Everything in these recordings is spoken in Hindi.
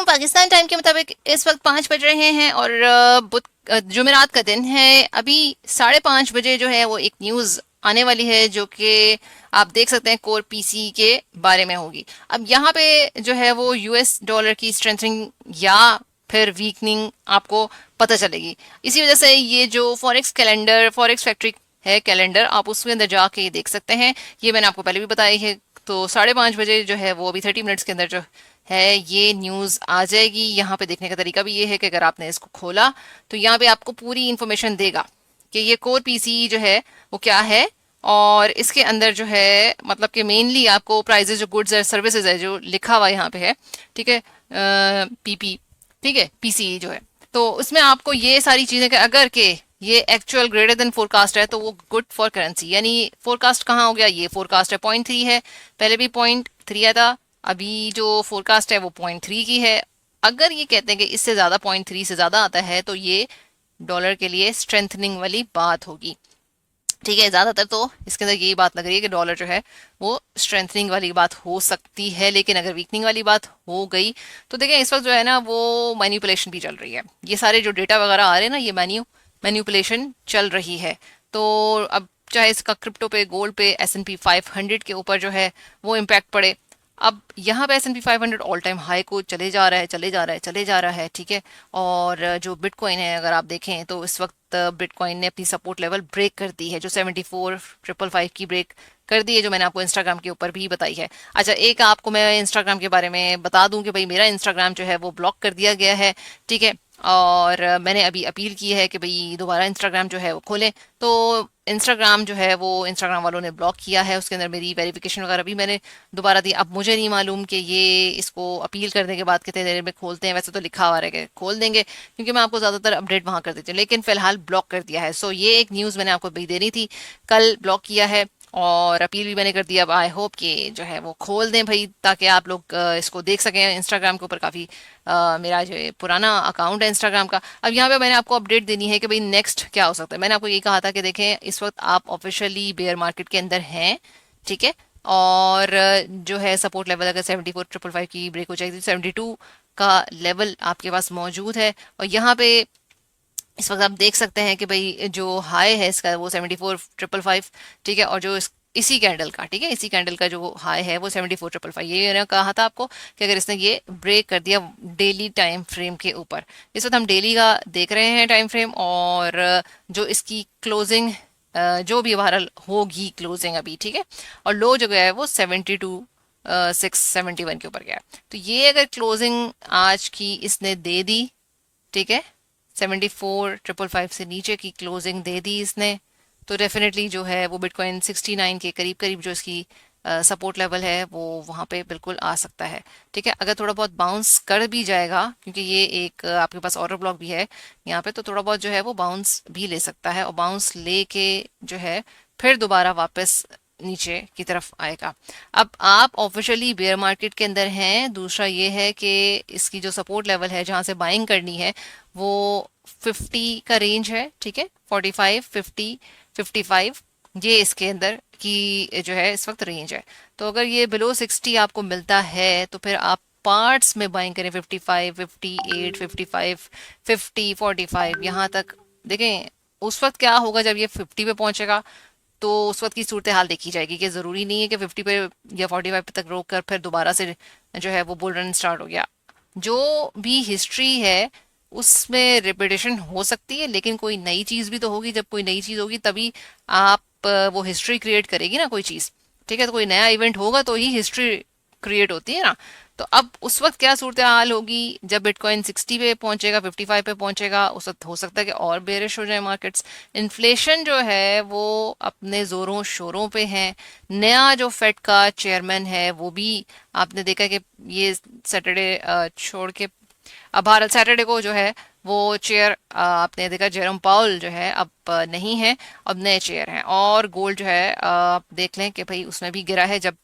पाकिस्तान टाइम के मुताबिक इस वक्त 5 बज रहे हैं और जुमेरात का दिन है। अभी 5:30 बजे जो है वो एक न्यूज़ आने वाली है जो कि आप देख सकते हैं कोर पीसी के बारे में होगी। अब यहाँ पे जो है वो यूएस डॉलर की स्ट्रेंथनिंग या फिर वीकनिंग आपको पता चलेगी। इसी वजह से ये जो फॉरेक्स कैलेंडर, फॉरेक्स फैक्ट्री है कैलेंडर, आप उसके अंदर जाके ये देख सकते हैं। ये मैंने आपको पहले भी बताई है। तो 5:30 बजे जो है वो अभी 30 मिनट्स के अंदर जो है ये न्यूज़ आ जाएगी। यहाँ पे देखने का तरीका भी ये है कि अगर आपने इसको खोला तो यहाँ पे आपको पूरी इंफॉर्मेशन देगा कि ये कोर पीसी जो है वो क्या है, और इसके अंदर जो है मतलब कि मेनली आपको प्राइजेज जो गुड्स और सर्विसेज है जो लिखा हुआ यहाँ पे है, ठीक है, पीपी, ठीक है, पीसी जो है, तो उसमें आपको ये सारी चीजें कि अगर के ये एक्चुअल ग्रेटर देन फोरकास्ट है तो वो गुड फॉर करेंसी। यानी फोरकास्ट कहाँ हो गया, ये फोरकास्ट है 0.3 है, पहले भी 0.3 आया था, अभी जो फोरकास्ट है वो 0.3 की है। अगर ये कहते हैं कि इससे ज्यादा 0.3 से ज्यादा आता है तो ये डॉलर के लिए स्ट्रेंथनिंग वाली बात होगी। ठीक है, ज्यादातर तो इसके अंदर यही बात लग रही है कि डॉलर जो है वो स्ट्रेंथनिंग वाली बात हो सकती है। लेकिन अगर वीकनिंग वाली बात हो गई तो देखें इस वक्त जो है ना वो मैन्युपुलेशन भी चल रही है। ये सारे जो डेटा वगैरह आ रहे हैं ना, ये मैन्युपुलेशन चल रही है। तो अब चाहे इसका क्रिप्टो पे, गोल्ड पे, S&P 500 के ऊपर जो है वो इम्पैक्ट पड़े। अब यहाँ पे S&P 500 ऑल टाइम हाई को चले जा रहा है, चले जा रहा है, चले जा रहा है, ठीक है। और जो बिटकॉइन है अगर आप देखें तो इस वक्त बिटकॉइन ने अपनी सपोर्ट लेवल ब्रेक कर दी है, जो 74,555 की ब्रेक कर दी है, जो मैंने आपको इंस्टाग्राम के ऊपर भी बताई है। अच्छा, एक आपको मैं इंस्टाग्राम के बारे में बता दूं कि भाई मेरा इंस्टाग्राम जो है वो ब्लॉक कर दिया गया है, ठीक है। और मैंने अभी अपील की है कि भाई दोबारा इंस्टाग्राम जो है वो खोलें। तो इंस्टाग्राम जो है वो इंस्टाग्राम वालों ने ब्लॉक किया है, उसके अंदर मेरी वेरिफिकेशन वगैरह भी मैंने दोबारा दी। अब मुझे नहीं मालूम कि ये इसको अपील करने के बाद कितने देर में खोलते हैं। वैसे तो लिखा हुआ है कि खोल देंगे, क्योंकि मैं आपको ज़्यादातर अपडेट वहाँ कर देती हूँ, लेकिन फिलहाल ब्लॉक कर दिया है। सो ये एक न्यूज़ मैंने आपको भी देनी थी, कल ब्लॉक किया है और अपील भी मैंने कर दिया। अब आई होप कि जो है वो खोल दें भाई, ताकि आप लोग इसको देख सकें। इंस्टाग्राम के ऊपर काफ़ी मेरा जो है पुराना अकाउंट है इंस्टाग्राम का। अब यहाँ पे मैंने आपको अपडेट देनी है कि भाई नेक्स्ट क्या हो सकता है। मैंने आपको यही कहा था कि देखें इस वक्त आप ऑफिशियली बेयर मार्केट के अंदर हैं, ठीक है। और जो है सपोर्ट लेवल अगर 74,555 की ब्रेक हो जाएगी तो 72 का लेवल आपके पास मौजूद है। और यहाँ पे इस वक्त आप देख सकते हैं कि भाई जो हाई है इसका वो 74,555, ठीक है। और जो इसी कैंडल का, ठीक है, इसी कैंडल का जो हाई है वो 74,555। ये मैंने कहा था आपको कि अगर इसने ये ब्रेक कर दिया डेली टाइम फ्रेम के ऊपर, इस वक्त हम डेली का देख रहे हैं टाइम फ्रेम, और जो इसकी क्लोजिंग जो भी बहरहाल होगी क्लोजिंग अभी, ठीक है, और लो जो गया है वो 72,671 के ऊपर गया है। तो ये अगर क्लोजिंग आज की इसने दे दी, ठीक है, 74,555 से नीचे की क्लोजिंग दे दी इसने, तो डेफिनेटली जो है वो बिटकॉइन 69 के करीब करीब जो इसकी सपोर्ट लेवल है वो वहाँ पे बिल्कुल आ सकता है, ठीक है। अगर थोड़ा बहुत बाउंस कर भी जाएगा, क्योंकि ये एक आपके पास ऑर्डर ब्लॉक भी है यहाँ पे, तो थोड़ा बहुत जो है वो बाउंस भी ले सकता है, और बाउंस लेके जो है फिर दोबारा वापस नीचे की तरफ आएगा। अब आप ऑफिशियली बेयर मार्केट के अंदर हैं। दूसरा ये है कि इसकी जो सपोर्ट लेवल है जहां से बाइंग करनी है वो 50 का रेंज है, ठीक है, 45, 50, 55, ये इसके अंदर की जो है इस वक्त रेंज है। तो अगर ये बिलो 60 आपको मिलता है तो फिर आप पार्ट्स में बाइंग करें, 55, 58, 55, 50, 45 यहाँ तक। देखें उस वक्त क्या होगा जब ये 50 पे पहुंचेगा, तो उस वक्त की सूरत हाल देखी जाएगी कि ज़रूरी नहीं है कि 50 पे या 45 पे तक रोक कर फिर दोबारा से जो है वो बुल रन स्टार्ट हो गया। जो भी हिस्ट्री है उसमें रिपीटेशन हो सकती है, लेकिन कोई नई चीज़ भी तो होगी। जब कोई नई चीज़ होगी तभी आप वो हिस्ट्री क्रिएट करेगी ना कोई चीज़, ठीक है। तो कोई नया इवेंट होगा तो ही हिस्ट्री क्रिएट होती है ना। तो अब उस वक्त क्या सूरत हाल होगी जब बिटकॉइन 60 पे पहुंचेगा, 55 पे पहुंचेगा, उस वक्त हो सकता है कि और बेरिश हो जाए मार्केट्स। इन्फ्लेशन जो है वो अपने जोरों शोरों पे है। नया जो फेड का चेयरमैन है वो भी आपने देखा कि ये सैटरडे छोड़ के अब भारत सैटरडे को जो है वो चेयर आपने देखा जेरोम पाउल जो है अब नहीं है, अब नए चेयर हैं। और गोल्ड जो है आप देख लें कि भाई उसमें भी गिरा है जब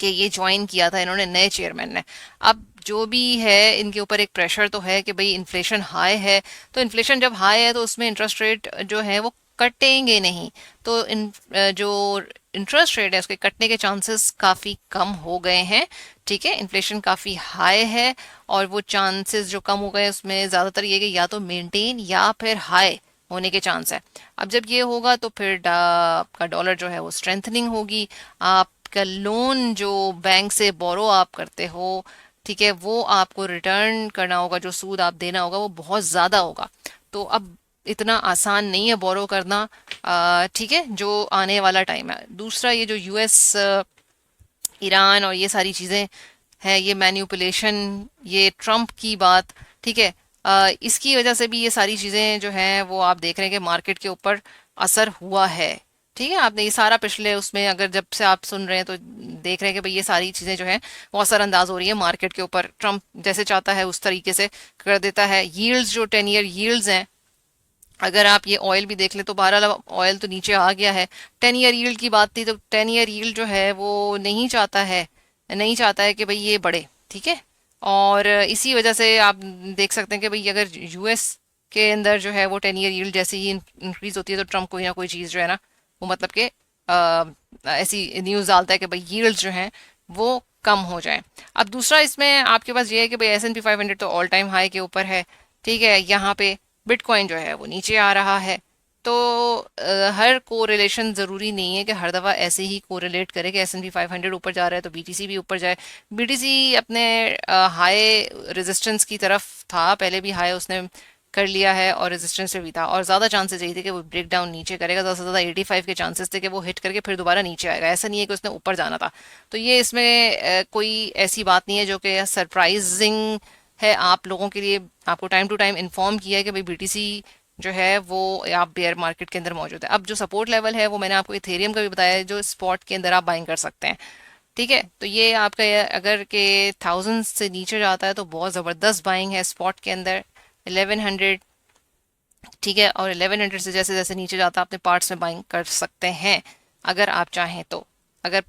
कि ये ज्वाइन किया था इन्होंने नए चेयरमैन ने। अब जो भी है इनके ऊपर एक प्रेशर तो है कि भाई इन्फ्लेशन हाई है, तो इन्फ्लेशन जब हाई है तो उसमें इंटरेस्ट रेट जो है वो कटेंगे नहीं। तो जो इंटरेस्ट रेट है उसके कटने के चांसेस काफ़ी कम हो गए हैं, ठीक है, इन्फ्लेशन काफ़ी हाई है और वो चांसेस जो कम हो गए उसमें ज़्यादातर ये कि या तो मेंटेन या फिर हाई होने के चांस है। अब जब ये होगा तो फिर आपका डॉलर जो है वो स्ट्रेंथनिंग होगी। आपका लोन जो बैंक से बोरो आप करते हो, ठीक है, वो आपको रिटर्न करना होगा, जो सूद आप देना होगा वो बहुत ज़्यादा होगा। तो अब इतना आसान नहीं है बोरो करना, ठीक है, जो आने वाला टाइम है। दूसरा, ये जो यूएस ईरान और ये सारी चीज़ें हैं, ये मैन्युपुलेशन, ये ट्रम्प की बात, ठीक है, इसकी वजह से भी ये सारी चीज़ें जो हैं वो आप देख रहे हैं कि मार्केट के ऊपर असर हुआ है। ठीक है, आपने ये सारा पिछले उसमें अगर जब से आप सुन रहे हैं तो देख रहे हैं कि भाई ये सारी चीज़ें जो हैं वो असरअंदाज हो रही है मार्केट के ऊपर। ट्रम्प जैसे चाहता है उस तरीके से कर देता है। यील्ड्स जो 10 ईयर यील्ड्स हैं, अगर आप ये ऑयल भी देख ले तो बहरहाल ऑयल तो नीचे आ गया है। 10 ईयर यील्ड की बात थी तो 10 ईयर यील्ड जो है वो नहीं चाहता है कि भाई ये बढ़े। ठीक है, और इसी वजह से आप देख सकते हैं कि भाई अगर यूएस के अंदर जो है वो 10 ईयर यील्ड जैसे ही इंक्रीज होती है तो ट्रम्प कोई ना कोई चीज़ जो है ना वो मतलब कि ऐसी न्यूज़ डालता है कि भाई यील्ड जो हैं वो कम हो जाए। अब दूसरा इसमें आपके पास ये है कि भाई S&P 500 तो ऑल टाइम हाई के ऊपर है। ठीक है, यहाँ पे बिटकॉइन जो है वो नीचे आ रहा है। तो हर कोरिलेशन ज़रूरी नहीं है कि हर दफ़ा ऐसे ही कोरिलेट करे कि S&P 500 ऊपर जा रहा है तो बीटीसी भी ऊपर जाए। बीटीसी अपने हाई रेजिस्टेंस की तरफ था, पहले भी हाई उसने कर लिया है और रेजिस्टेंस पे भी था, और ज़्यादा चांसेस यही थे कि वो ब्रेक डाउन नीचे करेगा। ज़्यादा से ज़्यादा 85 के चांसेस थे कि वो हिट करके फिर दोबारा नीचे आएगा, ऐसा नहीं है कि उसने ऊपर जाना था। तो ये इसमें कोई ऐसी बात नहीं है जो कि सरप्राइजिंग है आप लोगों के लिए। आपको टाइम टू टाइम इन्फॉर्म किया है कि भाई बीटीसी जो है वो आप बेयर मार्केट के अंदर मौजूद है। अब जो सपोर्ट लेवल है वो मैंने आपको इथेरियम का भी बताया है, जो स्पॉट के अंदर आप बाइंग कर सकते हैं। ठीक है, तो ये आपका अगर के 1000 से नीचे जाता है तो बहुत ज़बरदस्त बाइंग है स्पॉट के अंदर। 1100, ठीक है, और 1100 से जैसे जैसे नीचे जाता है अपने पार्ट्स में बाइंग कर सकते हैं अगर आप चाहें तो। अगर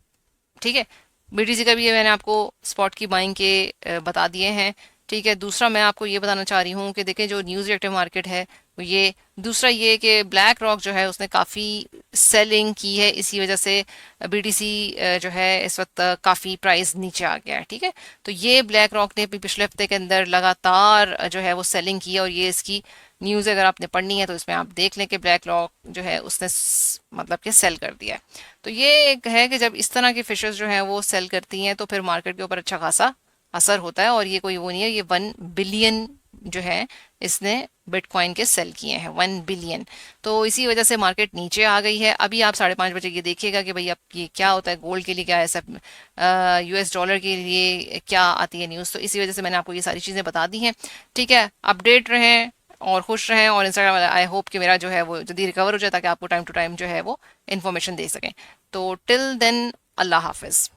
ठीक है, बीटीसी का भी ये मैंने आपको स्पॉट की बाइंग के बता दिए हैं। ठीक है, दूसरा मैं आपको ये बताना चाह रही हूँ कि देखें जो न्यूज़ रिएक्टिव मार्केट है वो ये, दूसरा ये कि ब्लैक रॉक जो है उसने काफ़ी सेलिंग की है, इसी वजह से बीटीसी जो है इस वक्त काफ़ी प्राइस नीचे आ गया है। ठीक है, तो ये ब्लैक रॉक ने भी पिछले हफ्ते के अंदर लगातार जो है वो सेलिंग की है, और ये इसकी न्यूज़ अगर आपने पढ़नी है तो इसमें आप देख लें कि ब्लैक रॉक जो है उसने मतलब कि सेल कर दिया है। तो ये एक है कि जब इस तरह की फिशेस जो हैं वो सेल करती हैं तो फिर मार्केट के ऊपर अच्छा खासा असर होता है। और ये कोई वो नहीं है, ये 1 बिलियन जो है इसने बिटकॉइन के सेल किए हैं, 1 बिलियन। तो इसी वजह से मार्केट नीचे आ गई है। अभी आप 5:30 बजे ये देखिएगा कि भाई अब ये क्या होता है, गोल्ड के लिए क्या है सब, यूएस डॉलर के लिए क्या आती है न्यूज़। तो इसी वजह से मैंने आपको ये सारी चीज़ें बता दी हैं। ठीक है, अपडेट रहें और खुश रहें, और इंस्टाग्राम आई होप कि मेरा जो है वो जल्दी रिकवर हो जाए ताकि आपको टाइम टू टाइम जो है वो इन्फॉर्मेशन दे सकें। तो टिल देन, अल्लाह हाफिज़।